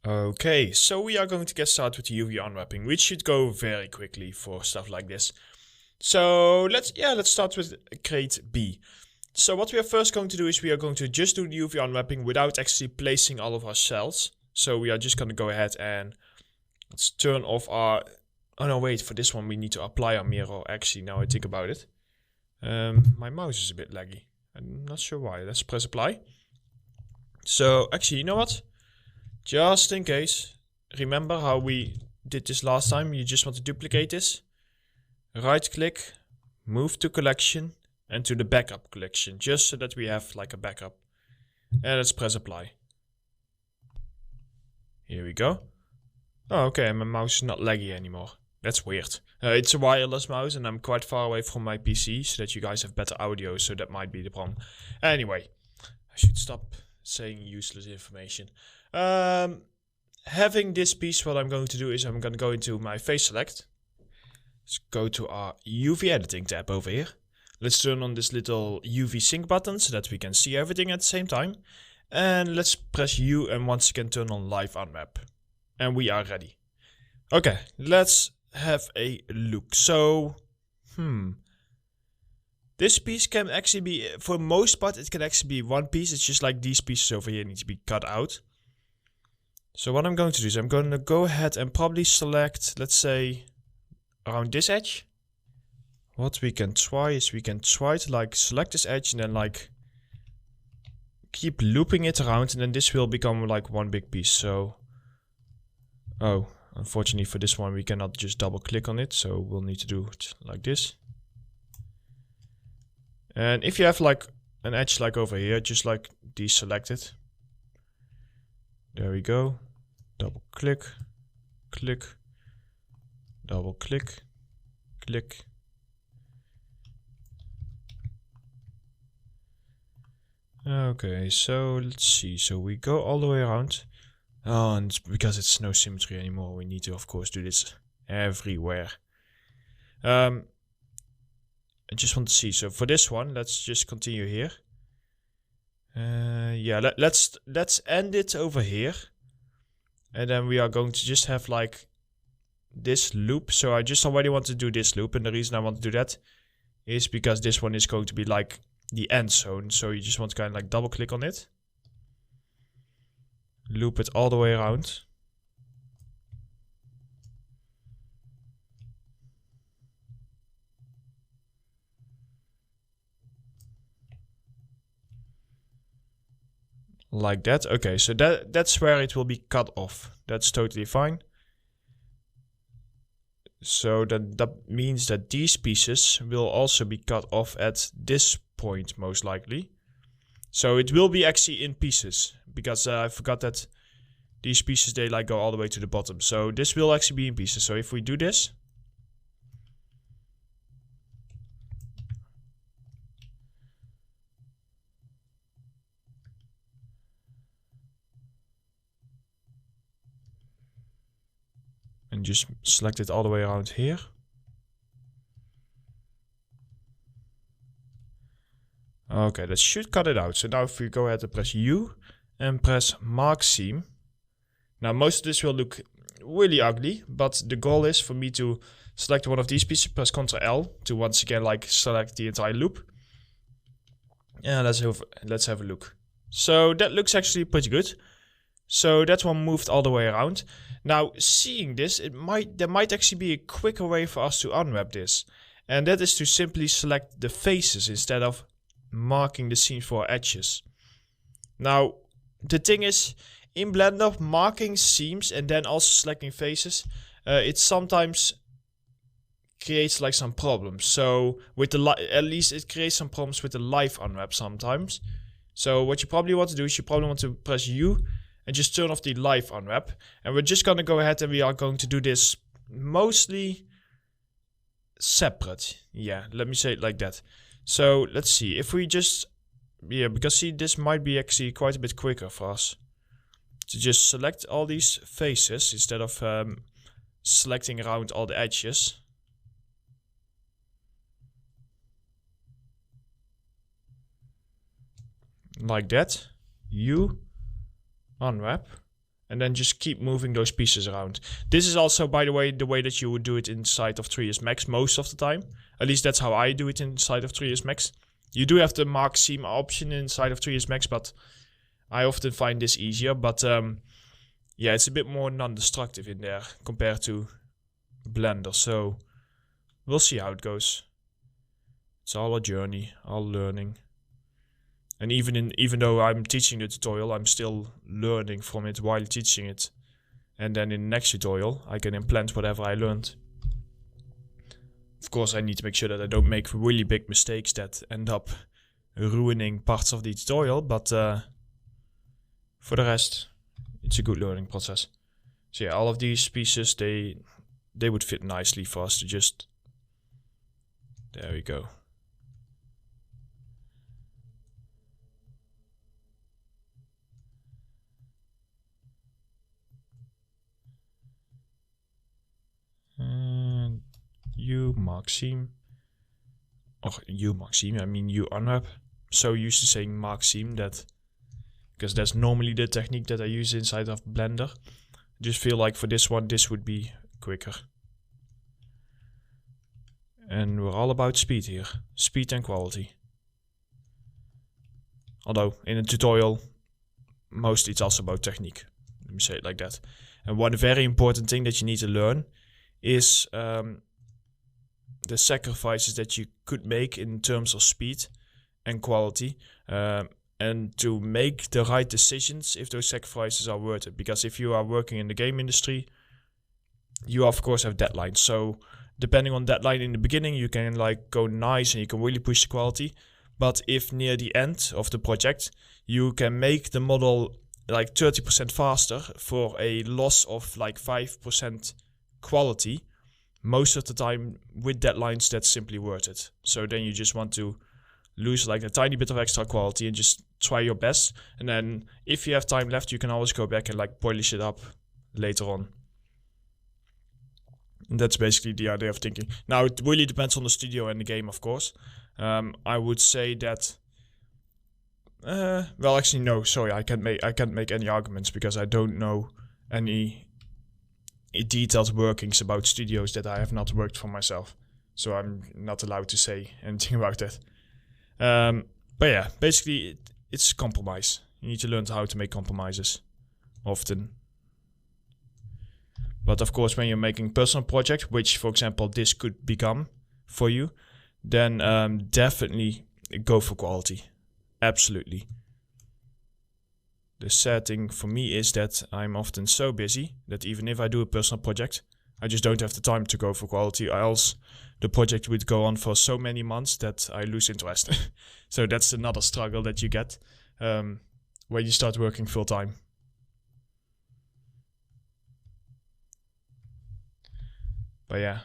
Okay, so we are going to get started with the UV unwrapping, which should go very quickly for stuff like this. So let's start with crate B. So what we are first going to do is we are going to just do the UV unwrapping without actually placing all of our cells. So we are just going to go ahead and let's turn off our... Oh no, wait, for this one we need to apply our mirror. Actually, now I think about it. My mouse is a bit laggy. I'm not sure why. Let's press apply. So actually, you know what? Just in case, remember how we did this last time? You just want to duplicate this. Right click, move to collection and to the backup collection, just so that we have like a backup. And let's press apply. Here we go. Oh, okay, my mouse is not laggy anymore. That's weird. It's a wireless mouse and I'm quite far away from my PC so that you guys have better audio, so that might be the problem. Anyway, I should stop saying useless information. Having this piece, what I'm going to do is I'm going to go into my face select. Let's go to our UV editing tab over here. Let's turn on this little UV sync button so that we can see everything at the same time. And let's press U and once again turn on live unwrap. And we are ready. Okay, let's have a look. So, this piece can actually be, for most part, it can actually be one piece. It's just like these pieces over here need to be cut out. So what I'm going to do is I'm going to go ahead and probably select, let's say, around this edge. What we can try is we can try to like select this edge and then like keep looping it around, and then this will become like one big piece. So, oh, unfortunately for this one we cannot just double click on it, so we'll need to do it like this. And if you have like an edge like over here, just like deselect it. There we go. Double click, click, double click, click. Okay, so let's see. So we go all the way around. Oh, and because it's no symmetry anymore, we need to of course do this everywhere. I just want to see. So for this one, let's just continue here. Yeah, let's end it over here. And then we are going to just have like this loop. So I just already want to do this loop. And the reason I want to do that is because this one is going to be like the end zone. So you just want to kind of like double click on it. Loop it all the way around. Like that. Okay, so that's where it will be cut off. That's totally fine. So that means that these pieces will also be cut off at this point, most likely. So it will be actually in pieces, because I forgot that these pieces, they like go all the way to the bottom. So this will actually be in pieces. So if we do this, and just select it all the way around here. Okay, that should cut it out. So now if we go ahead and press U and press mark seam. Now most of this will look really ugly, but the goal is for me to select one of these pieces, press Ctrl L to once again like select the entire loop. And let's have a look. So that looks actually pretty good. So that one moved all the way around. Now seeing this, there might actually be a quicker way for us to unwrap this. And that is to simply select the faces instead of marking the seams for edges. Now the thing is, in Blender, marking seams and then also selecting faces, it sometimes creates like some problems. So with the at least it creates some problems with the live unwrap sometimes. So what you probably want to do is you probably want to press U and just turn off the live unwrap. And we're just going to go ahead and we are going to do this mostly separate. Yeah, let me say it like that. So let's see if we just, because see, this might be actually quite a bit quicker for us to just select all these faces instead of selecting around all the edges. Like that. U, unwrap. and then just keep moving those pieces around. This is also, by the way that you would do it inside of 3ds Max most of the time. At least that's how I do it inside of 3ds Max. You do have the mark seam option inside of 3ds Max, but I often find this easier. But yeah, it's a bit more non-destructive in there compared to Blender. So we'll see how it goes. It's all a journey, all learning. And even though I'm teaching the tutorial, I'm still learning from it while teaching it. And then in the next tutorial, I can implement whatever I learned. Of course, I need to make sure that I don't make really big mistakes that end up ruining parts of the tutorial. But for the rest, it's a good learning process. So yeah, all of these pieces, they would fit nicely for us to just... There we go. And you mark seam, or you mark seam, I mean you unwrap. So used to saying mark seam that, because that's normally the technique that I use inside of Blender. I just feel like for this one, this would be quicker. And we're all about speed here, speed and quality. Although in a tutorial, mostly it's also about technique. Let me say it like that. And one very important thing that you need to learn is the sacrifices that you could make in terms of speed and quality, and to make the right decisions if those sacrifices are worth it. Because if you are working in the game industry, you of course have deadlines. So depending on deadline in the beginning, you can like go nice and you can really push the quality. But if near the end of the project, you can make the model like 30% faster for a loss of like 5% quality, most of the time with deadlines, that's simply worth it. So then you just want to lose like a tiny bit of extra quality and just try your best. And then if you have time left, you can always go back and like polish it up later on. And that's basically the idea of thinking. Now it really depends on the studio and the game, of course. I would say that well, actually no, sorry, I can't make any arguments because I don't know any detailed workings about studios that I have not worked for myself. So I'm not allowed to say anything about that. But yeah, basically it's compromise. You need to learn how to make compromises often. But of course, when you're making personal projects, which for example this could become for you, then definitely go for quality. Absolutely. The sad thing for me is that I'm often so busy that even if I do a personal project, I just don't have the time to go for quality, or else the project would go on for so many months that I lose interest. So that's another struggle that you get when you start working full time. But yeah,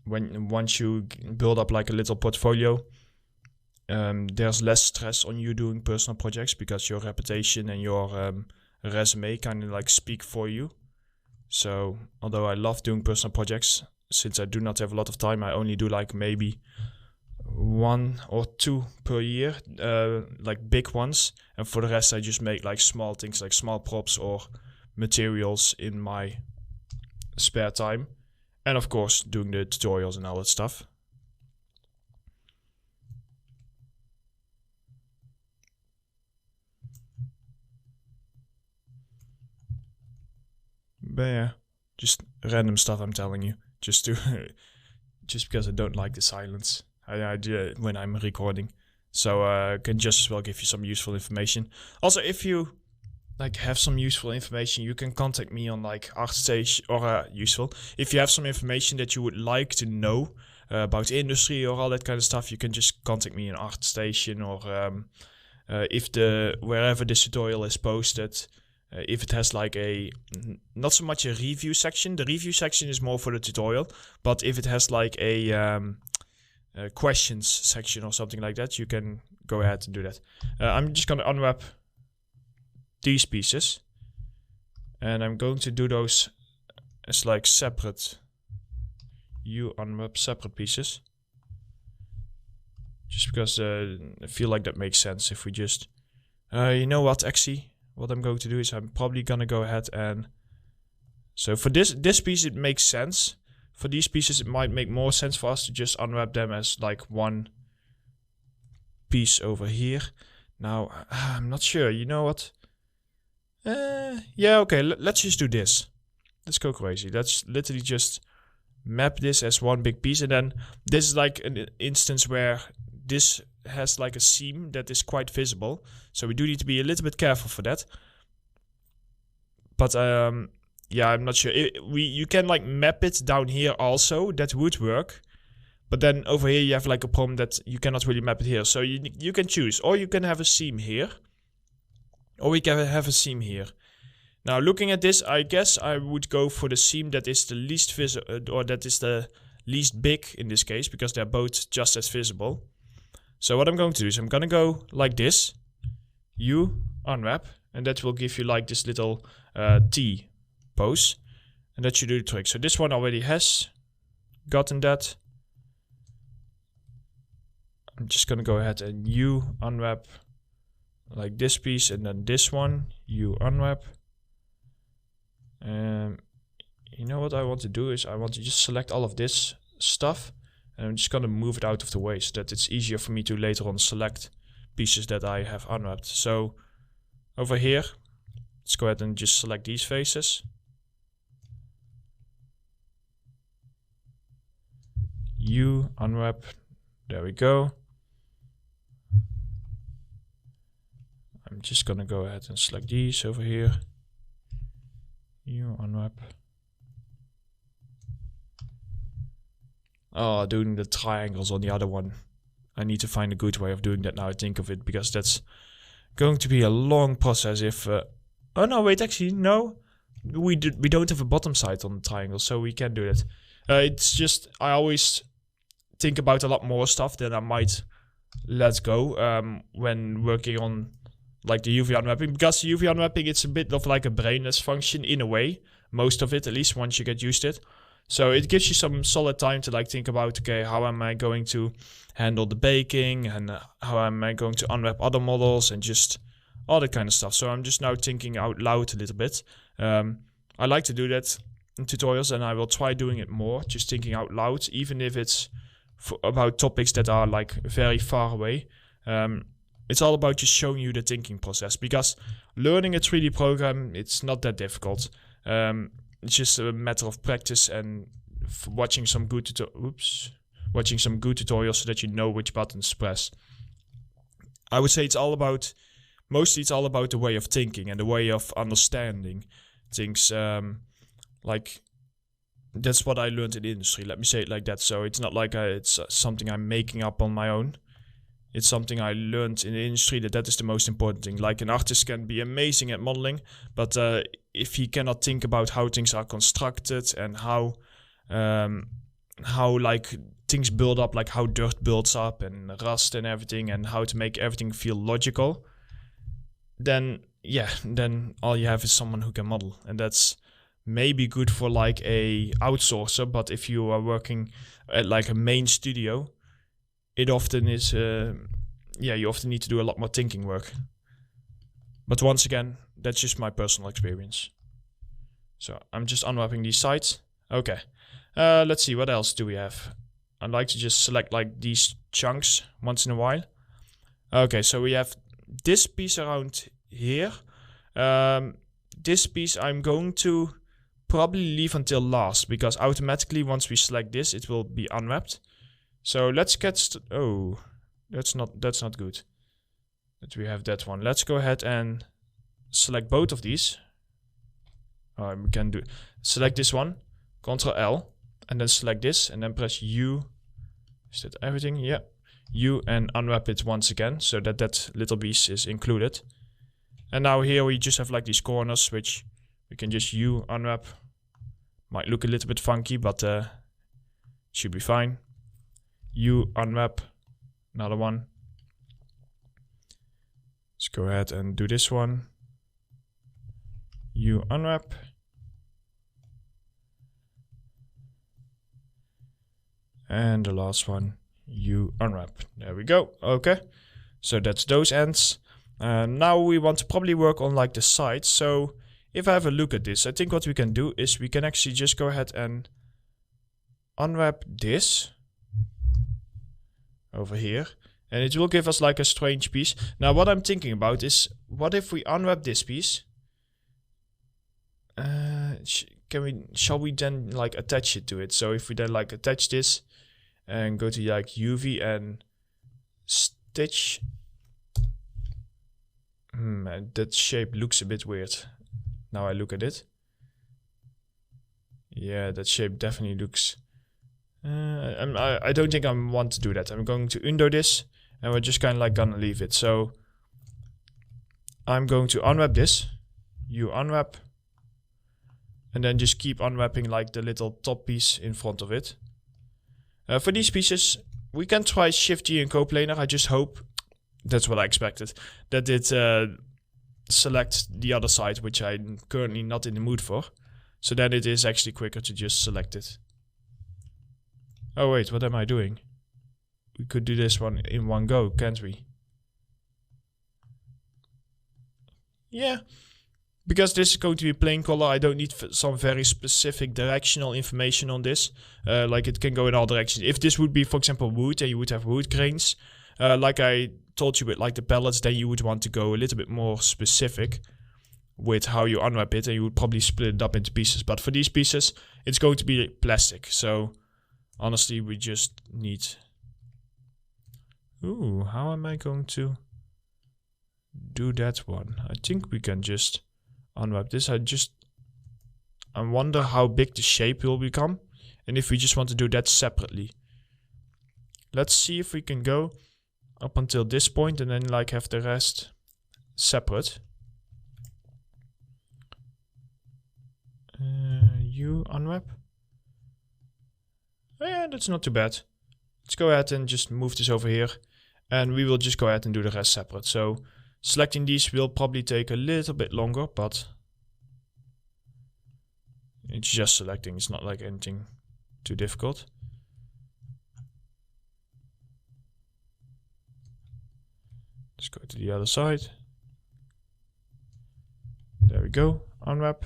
once you build up like a little portfolio, there's less stress on you doing personal projects because your reputation and your resume kind of like speak for you. So although I love doing personal projects, since I do not have a lot of time, I only do like maybe 1 or 2 per year, like big ones. And for the rest, I just make like small things like small props or materials in my spare time. And of course, doing the tutorials and all that stuff. But yeah, just random stuff I'm telling you. Just because I don't like the silence I do when I'm recording. So I can just as well give you some useful information. Also, if you like have some useful information, you can contact me on like ArtStation or useful. If you have some information that you would like to know about the industry or all that kind of stuff, you can just contact me on ArtStation or if wherever this tutorial is posted. If it has like not so much a review section. The review section is more for the tutorial. But if it has like a questions section or something like that, you can go ahead and do that. I'm just going to unwrap these pieces. And I'm going to do those as like separate. You unwrap separate pieces. Just because I feel like that makes sense if we just... you know what, actually... what I'm going to do is I'm probably gonna go ahead and, so for this piece it makes sense. For these pieces it might make more sense for us to just unwrap them as like one piece over here. Now I'm not sure, you know what? Yeah, okay, let's just do this. Let's go crazy. Let's literally just map this as one big piece, and then this is like an instance where this has like a seam that is quite visible, so we do need to be a little bit careful for that. But yeah, I'm not sure. You can like map it down here also, that would work. But then over here you have like a problem that you cannot really map it here. So you can choose, or you can have a seam here, or we can have a seam here. Now looking at this, I guess I would go for the seam that is the least visible, or that is the least big in this case, because they're both just as visible. So what I'm going to do is I'm gonna go like this, U unwrap, and that will give you like this little T pose, and that should do the trick. So this one already has gotten that. I'm just gonna go ahead and U unwrap like this piece, and then this one, U unwrap. You know what I want to do is I want to just select all of this stuff, and I'm just gonna move it out of the way so that it's easier for me to later on select pieces that I have unwrapped. So over here, let's go ahead and just select these faces. U unwrap, there we go. I'm just gonna go ahead and select these over here. U unwrap. Oh, doing the triangles on the other one. I need to find a good way of doing that now I think of it, because that's going to be a long process if... oh no, wait, actually, no. We don't have a bottom side on the triangle, so we can do that. It's just, I always think about a lot more stuff than I might let go when working on like the UV unwrapping, because the UV unwrapping, it's a bit of like a brainless function in a way, most of it, at least once you get used to it. So it gives you some solid time to like think about, okay, how am I going to handle the baking, and how am I going to unwrap other models, and just all that kind of stuff. So I'm just now thinking out loud a little bit. I like to do that in tutorials, and I will try doing it more, just thinking out loud, even if it's about topics that are like very far away. It's all about just showing you the thinking process, because learning a 3D program, it's not that difficult. It's just a matter of practice and watching some good tutorials so that you know which buttons to press. I would say mostly it's all about the way of thinking and the way of understanding things. Like, that's what I learned in the industry, let me say it like that. So it's not like it's something I'm making up on my own. It's something I learned in the industry, that is the most important thing. Like, an artist can be amazing at modeling, but if he cannot think about how things are constructed and how like things build up, like how dirt builds up and rust and everything, and how to make everything feel logical, then all you have is someone who can model. And that's maybe good for like a outsourcer, but if you are working at like a main studio, it often is, you often need to do a lot more thinking work. But once again, that's just my personal experience. So I'm just unwrapping these sides. Okay, let's see, what else do we have? I'd like to just select like these chunks once in a while. Okay, so we have this piece around here. This piece I'm going to probably leave until last, because automatically once we select this, it will be unwrapped. So let's get oh, that's not good that we have that one. Let's go ahead and select both of these. We can select this one, Ctrl L, and then select this, and then press U. Is that everything? Yeah, U, and unwrap it once again so that little piece is included. And now here we just have like these corners, which we can just U unwrap. Might look a little bit funky, but should be fine. U unwrap, another one. Let's go ahead and do this one. U unwrap. And the last one, U unwrap. There we go. Okay, so that's those ends. Now we want to probably work on like the sides. So if I have a look at this, I think what we can do is we can actually just go ahead and unwrap this over here. And it will give us like a strange piece. Now what I'm thinking about is, what if we unwrap this piece? Shall we then like attach it to it? So if we then like attach this and go to like UV and stitch. That shape looks a bit weird. Now I look at it. Yeah, that shape definitely looks... I don't think I want to do that. I'm going to undo this and we're just kind of like gonna leave it. So I'm going to unwrap this. You unwrap. And then just keep unwrapping like the little top piece in front of it. For these pieces, we can try Shift G and coplanar. I just hope, that's what I expected, that it selects the other side, which I'm currently not in the mood for. So then it is actually quicker to just select it. Oh wait, what am I doing? We could do this one in one go, can't we? Yeah. Because this is going to be plain color, I don't need some very specific directional information on this. Like it can go in all directions. If this would be, for example, wood, and you would have wood grains, like I told you with like the pellets, then you would want to go a little bit more specific with how you unwrap it, and you would probably split it up into pieces. But for these pieces, it's going to be plastic. So honestly, we just need... Ooh, how am I going to do that one? I think we can just unwrap this. I wonder how big the shape will become, and if we just want to do that separately. Let's see if we can go up until this point and then like have the rest separate. You unwrap. Oh yeah, that's not too bad. Let's go ahead and just move this over here, and we will just go ahead and do the rest separate. So selecting these will probably take a little bit longer, but it's just selecting. It's not like anything too difficult. Let's go to the other side. There we go. Unwrap.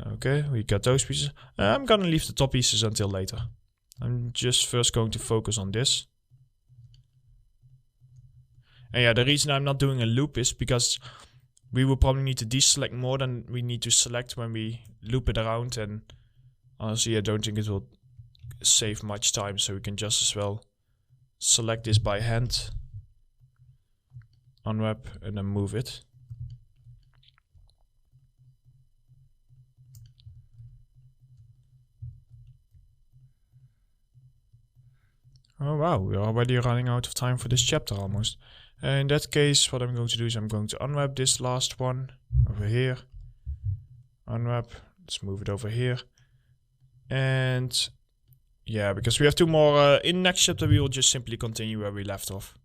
Okay, we got those pieces. I'm gonna leave the top pieces until later. I'm just first going to focus on this. And yeah, the reason I'm not doing a loop is because we will probably need to deselect more than we need to select when we loop it around. And honestly, I don't think it will save much time, so we can just as well select this by hand, unwrap, and then move it. Oh wow, we're already running out of time for this chapter almost. In that case, what I'm going to do is I'm going to unwrap this last one over here. Unwrap, let's move it over here. And yeah, because we have two more, in next chapter we will just simply continue where we left off.